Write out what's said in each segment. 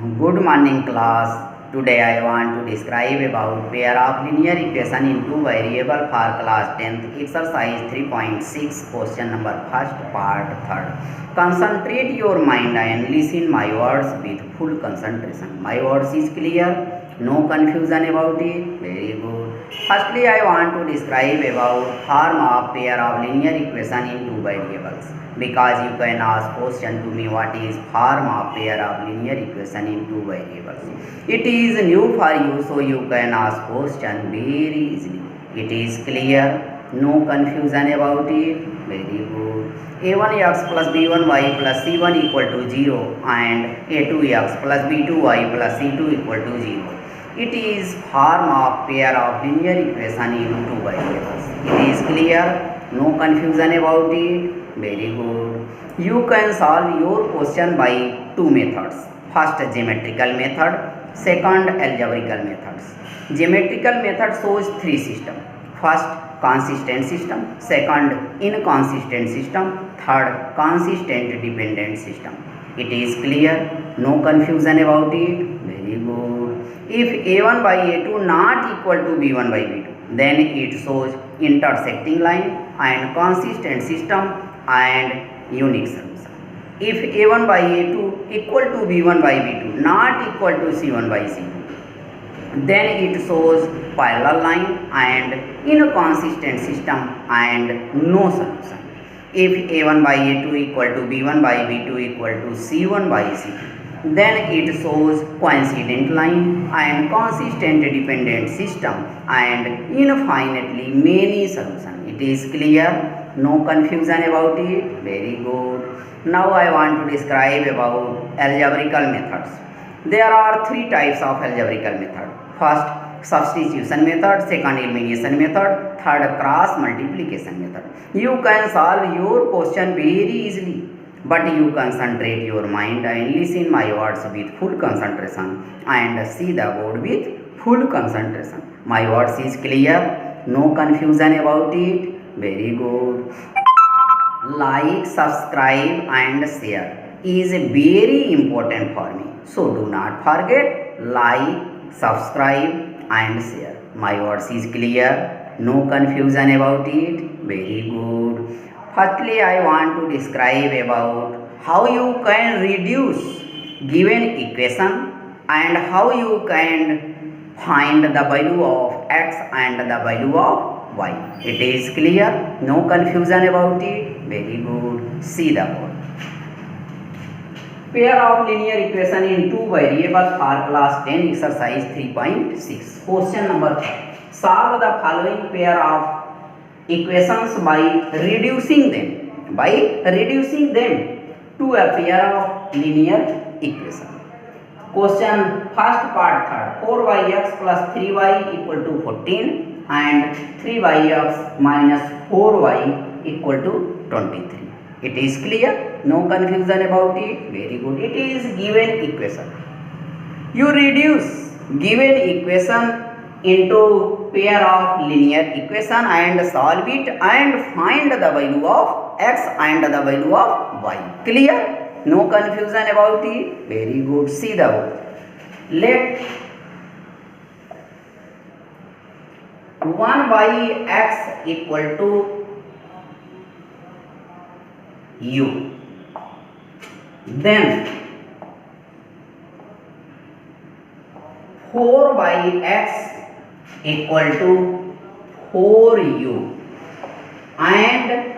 Good morning class. Today I want to describe about pair of linear equation in two variable for class 10th exercise 3.6 question number first part third. Concentrate your mind and listen my words with full concentration. My words is clear, no confusion about it. Very good. Firstly I want to describe about form of pair of linear equation in two variables. Because you can ask question to me what is form of pair of linear equation in two variables. It is new for you, so you can ask question very easily. It is clear, no confusion about it. Very good. a1x plus b1y plus c1 equal to 0 and a2x plus b2y plus c2 equal to 0. It is form of pair of linear equation in two variables. It is clear, no confusion about it. Very good. You can solve your question by two methods. First geometrical method, second algebraical methods. Geometrical method shows three systems. First consistent system, second inconsistent system, third consistent dependent system. It is clear, no confusion about it. Very good. If a1 by a2 not equal to b1 by b2, then it shows intersecting line and consistent system and unique solution. If a1 by a2 equal to b1 by b2 not equal to c1 by c2, then it shows parallel line and inconsistent system and no solution. If a1 by a2 equal to b1 by b2 equal to c1 by c2, then it shows coincident line and consistent dependent system and infinitely many solutions. It is clear, no confusion about it. Very good. Now I want to describe about algebraical methods. There are three types of algebraical method. First substitution method, second elimination method, third cross multiplication method. You can solve your question very easily, but you concentrate your mind and listen my words with full concentration and see the board with full concentration. My words is clear, no confusion about it. Very good. Like, subscribe and share is very important for me. So do not forget like, subscribe and share. My words is clear, no confusion about it. Very good. Firstly, I want to describe about how you can reduce given equation and how you can find the value of x and the value of y. It is clear, no confusion about it. Very good. See the board. Pair of linear equation in two variables for class 10 exercise 3.6. Question number 5. Solve the following pair of equations by reducing them. By reducing them to a pair of linear equation. Question first part third. 4yx plus 3y equal to 14 and 3yx minus 4y equal to 23. It is clear, no confusion about it. Very good. It is given equation. You reduce given equation into pair of linear equation and solve it and find the value of x and the value of y. Clear? No confusion about it. Very good. See the board. Let 1 by x equal to u. Then 4 by x equal to 4u and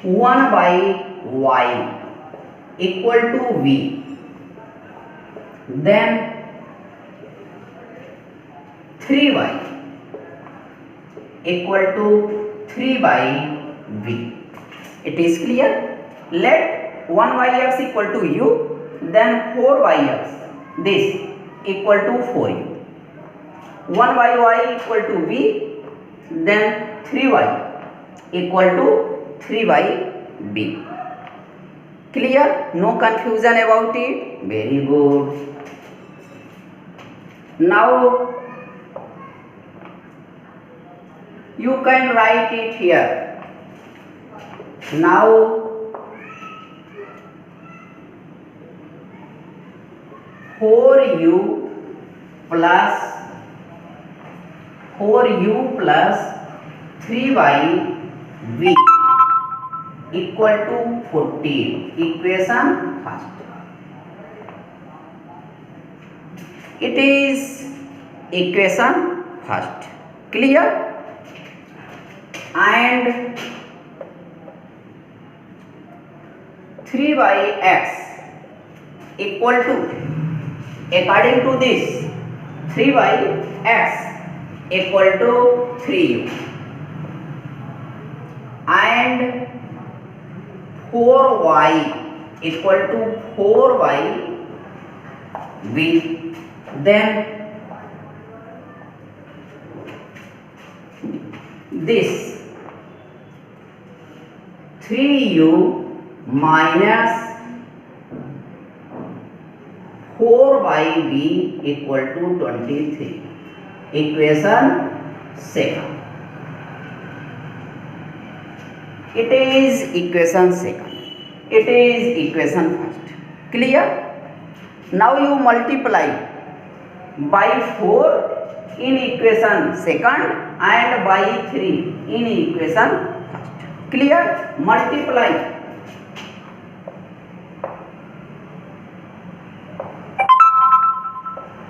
1 by y equal to v. Then 3y equal to 3 by v. It is clear. Let 1yx equal to u, then 4yx this equal to 4u. 1 by y equal to v, then 3y equal to 3 by b. Clear? No confusion about it. Very good. Now you can write it here. Now 4u plus 3yv equal to 14. Equation first. It is equation first. Clear? And 3 by x equal to, according to this, 3 by x equal to 3u and 4y equal to 4yv. Then this 3u minus 4yv equal to 23. Equation second. It is equation second. It is equation first. Clear? Now you multiply by 4 in equation second and by 3 in equation first. Clear? Multiply.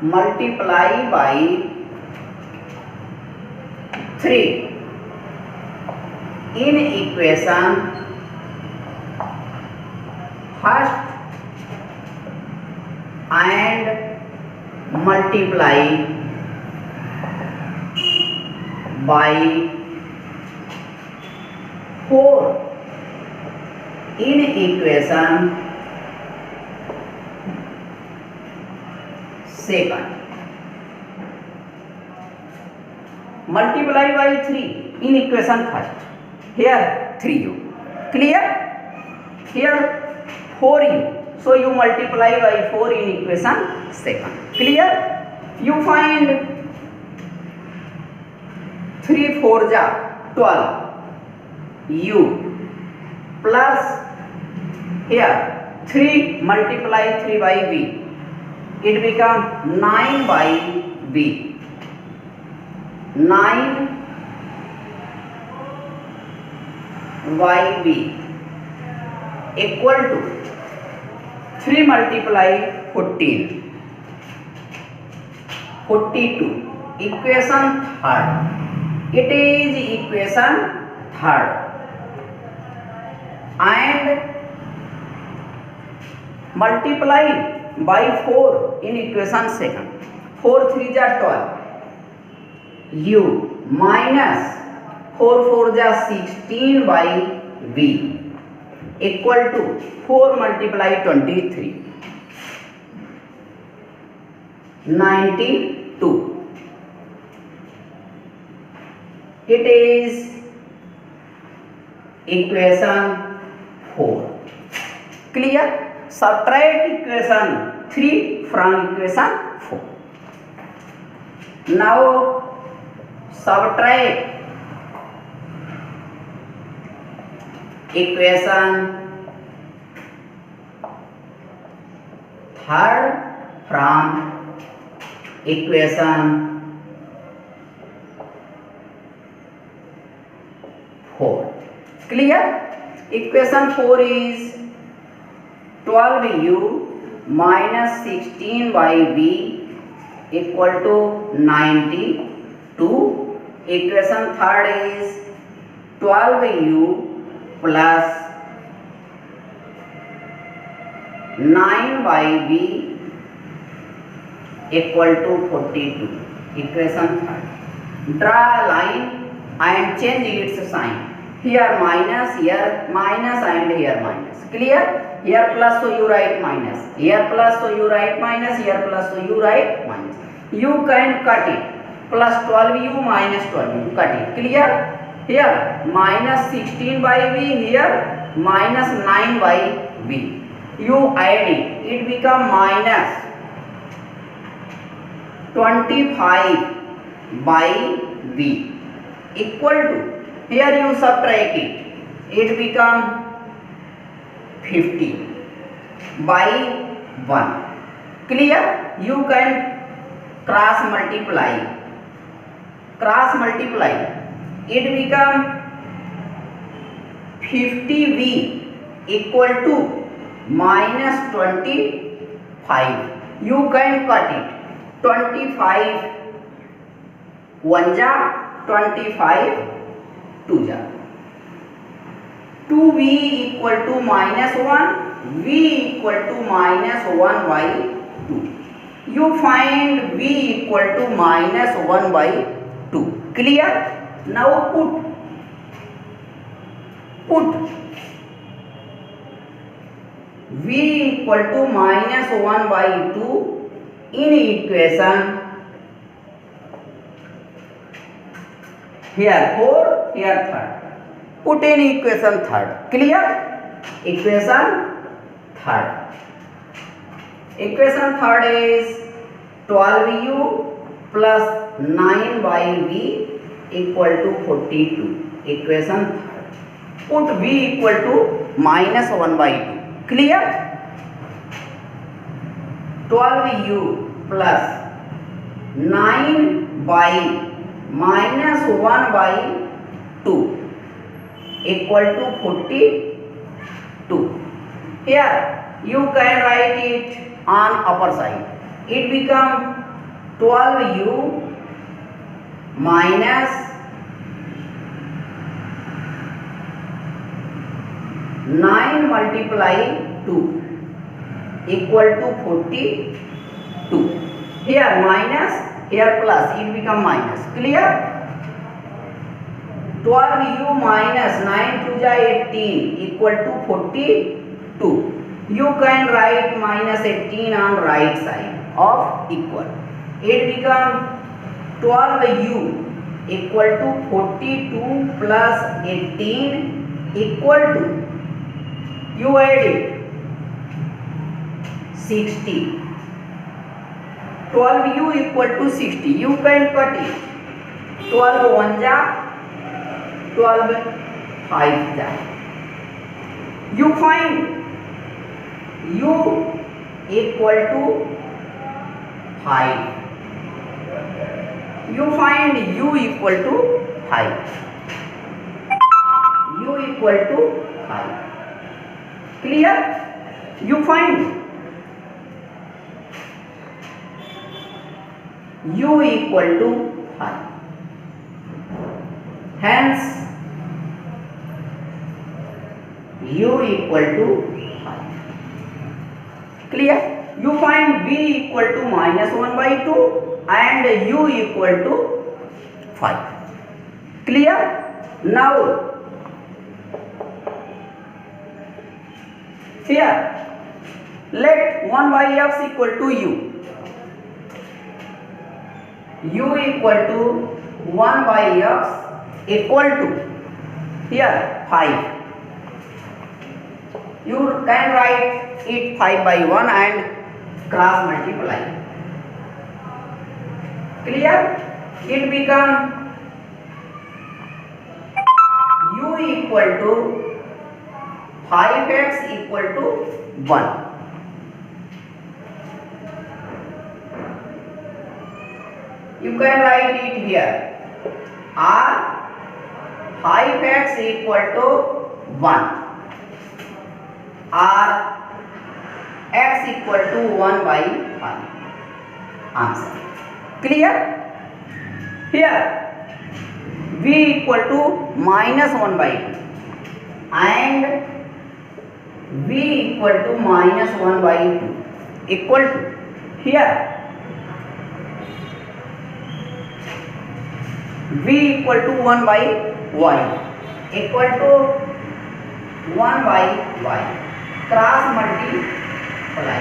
Multiply by 3 in equation first and multiply by 4 in equation second. Multiply by 3 in equation first. Here 3u. Clear? Here 4u. So you multiply by 4 in equation second. Clear? You find 3 4 ja 12 u plus here 3 multiply 3 by v. It become 9 by v. 9 yv equal to 3 multiply 14 42. Equation third. It is equation third and multiply by 4 in equation second. 4 3 ja 12 u minus 4 4 ja 16 by v equal to 4 multiply 23 92. It is equation 4. Clear? Subtract equation 3 from equation 4. Now subtract equation third from equation 4. Clear? Equation 4 is 12u minus 16 by v equal to 92. Equation third is 12u plus 9 by v equal to 42. Equation third. Draw a line and change its sign. Here minus, here minus and here minus. Clear? Here plus so you write minus. Here plus so you write minus. Here plus so you write minus. You can cut it. Plus 12u minus 12u. Cut it. Clear? Here minus 16 by v. Here minus 9 by v. You add it. It become minus 25 by v equal to, here you subtract it, it become 50 by 1 Clear? You can cross multiply. It become 50v equal to minus 25. You can cut it. 25 1 जा 25 2 जा. 2v equal to minus 1, v equal to minus 1 by 2. You find v equal to minus 1 by 2. Clear? Now put v equal to minus 1 by 2 in equation. Here 4, here 3rd. Put in equation 3rd. Clear? Equation 3rd. Equation 3rd is 12u plus 9 by v equal to 42. Equation 3rd. Put v equal to minus 1 by 2. Clear? 12u plus 9 by minus 1 by 2 equal to 42. Here you can write it on upper side. It become 12u minus 9 multiply 2 equal to 42. Here minus, here plus, it become minus. Clear? 12u minus 9 2 ja 18 equal to 42. You can write minus 18 on right side of equal. It become 12u equal to 42 plus 18 equal to, you add it, 60. 12u equal to 60. You can cut it. 12 1 ja 12 5 ja. You find u equal to 5. You find u equal to 5. U equal to 5. Clear? You find u equal to 5. Hence u equal to 5. Clear? You find v equal to minus 1 by 2 and u equal to 5. Clear? Now here let 1 by x equal to u. U equal to 1 by x equal to, here 5. You can write it 5 by 1 and cross multiply. Clear? It become u equal to 5x equal to 1. You can write it here. R 5x equal to 1. R x equal to 1 by 5. Answer. Clear? Here v equal to minus 1 by 2 and v equal to minus 1 by 2 equal to, here v equal to 1 by y equal to 1 by y. Cross multiply.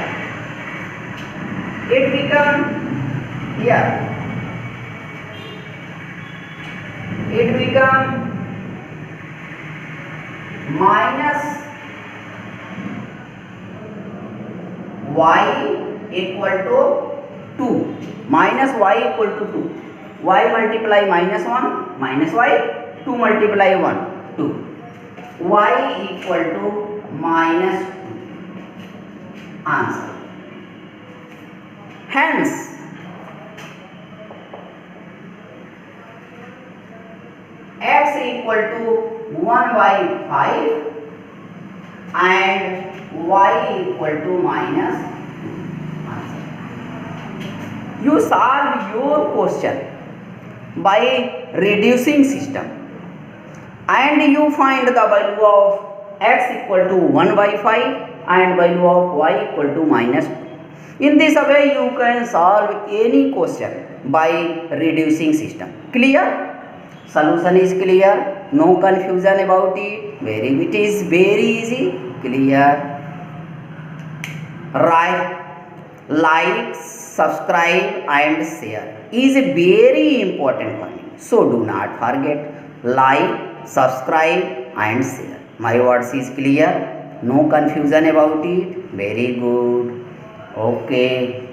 It become, here it become minus y equal to 2. Minus y equal to 2. Y multiply minus 1 minus y, 2 multiply 1 2. Y equal to minus 2. Answer. Hence, x equal to 1 by 5 and y equal to minus. You solve your question by reducing system and you find the value of x equal to 1 by 5 and value of y equal to minus 2. In this way you can solve any question by reducing system. Clear? Solution is clear, no confusion about it. It is very easy. Clear? Right, like, subscribe and share is very important for me, so do not forget, like, subscribe and share. My words is clear, no confusion about it. Very good. Okay.